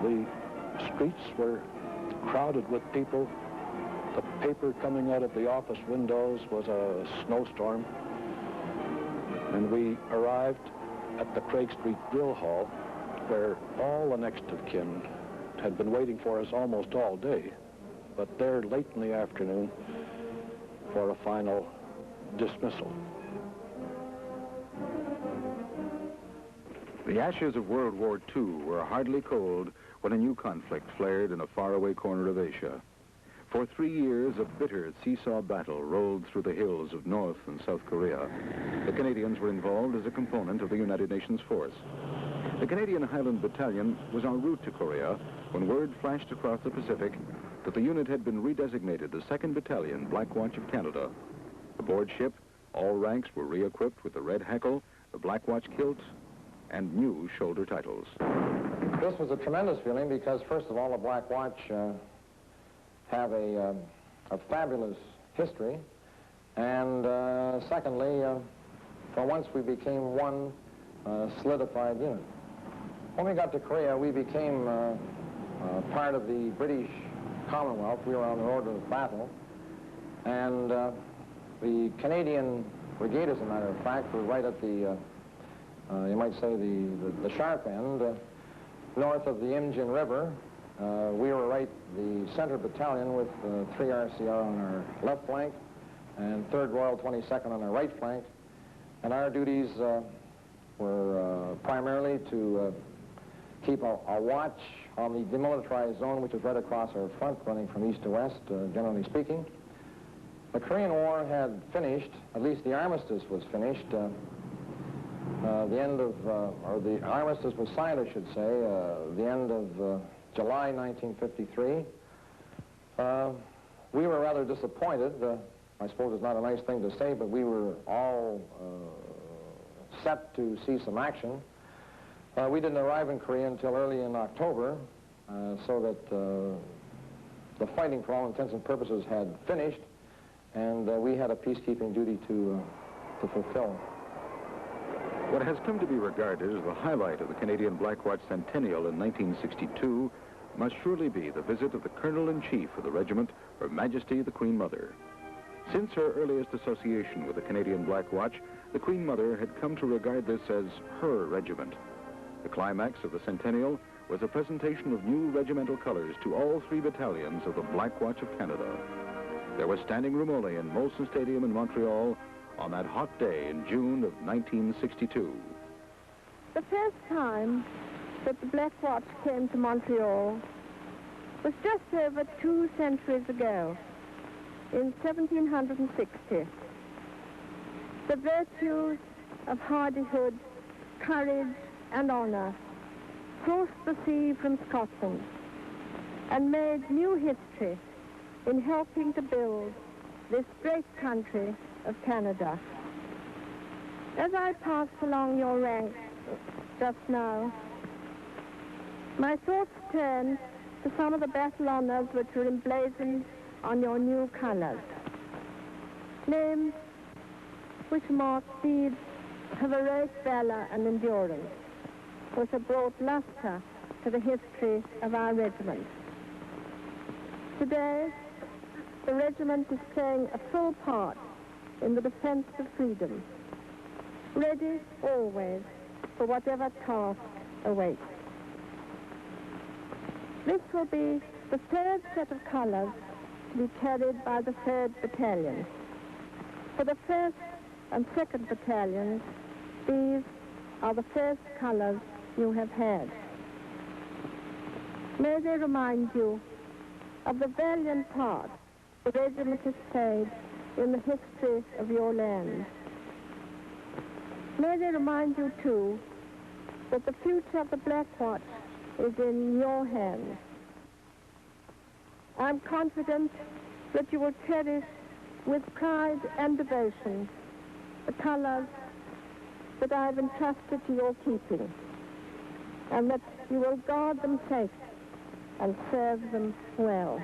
The streets were crowded with people. The paper coming out of the office windows was a snowstorm. And we arrived at the Craig Street Grill Hall, where all the next of kin had been waiting for us almost all day, but there late in the afternoon for a final dismissal. The ashes of World War II were hardly cold when a new conflict flared in a faraway corner of Asia. For 3 years, a bitter seesaw battle rolled through the hills of North and South Korea. The Canadians were involved as a component of the United Nations force. The Canadian Highland Battalion was en route to Korea when word flashed across the Pacific that the unit had been redesignated the 2nd Battalion, Black Watch of Canada. Aboard ship, all ranks were re-equipped with the red hackle, the Black Watch kilt, and new shoulder titles. This was a tremendous feeling because, first of all, the Black Watch have a fabulous history, and secondly, for once we became one solidified unit. When we got to Korea, we became part of the British Commonwealth. We were on the order of battle, and the Canadian Brigade, as a matter of fact, were right at the, you might say, the sharp end, north of the Imjin River. We were right the center battalion with 3 RCR on our left flank and 3rd Royal 22nd on our right flank. And our duties were primarily to keep a watch on the demilitarized zone, which was right across our front, running from east to west, generally speaking. The Korean War had finished, at least the armistice was finished. The end of, or the armistice was signed, I should say, the end of July 1953. We were rather disappointed. I suppose it's not a nice thing to say, but we were all set to see some action. We didn't arrive in Korea until early in October, so that the fighting, for all intents and purposes, had finished, and we had a peacekeeping duty to fulfill. What has come to be regarded as the highlight of the Canadian Black Watch Centennial in 1962 must surely be the visit of the Colonel-in-Chief of the regiment, Her Majesty the Queen Mother. Since her earliest association with the Canadian Black Watch, the Queen Mother had come to regard this as her regiment. The climax of the centennial was a presentation of new regimental colors to all 3 battalions of the Black Watch of Canada. There was standing room only in Molson Stadium in Montreal on that hot day in June of 1962. The first time that the Black Watch came to Montreal was just over 2 centuries ago, in 1760. The virtues of hardihood, courage, and honor crossed the sea from Scotland and made new history in helping to build this great country of Canada. As I passed along your ranks just now, my thoughts turned to some of the battle honors which were emblazoned on your new colors. Names which mark deeds of heroic valor and endurance, which have brought luster to the history of our regiment. Today, the regiment is playing a full part in the defense of freedom, ready always for whatever task awaits. This will be the 3rd set of colors to be carried by the 3rd Battalion. For the 1st and 2nd Battalions, these are the first colors you have had. May they remind you of the valiant part the regiment has played in the history of your land. May they remind you, too, that the future of the Black Watch is in your hands. I'm confident that you will cherish with pride and devotion the colors that I have entrusted to your keeping, and that you will guard them safe and serve them well.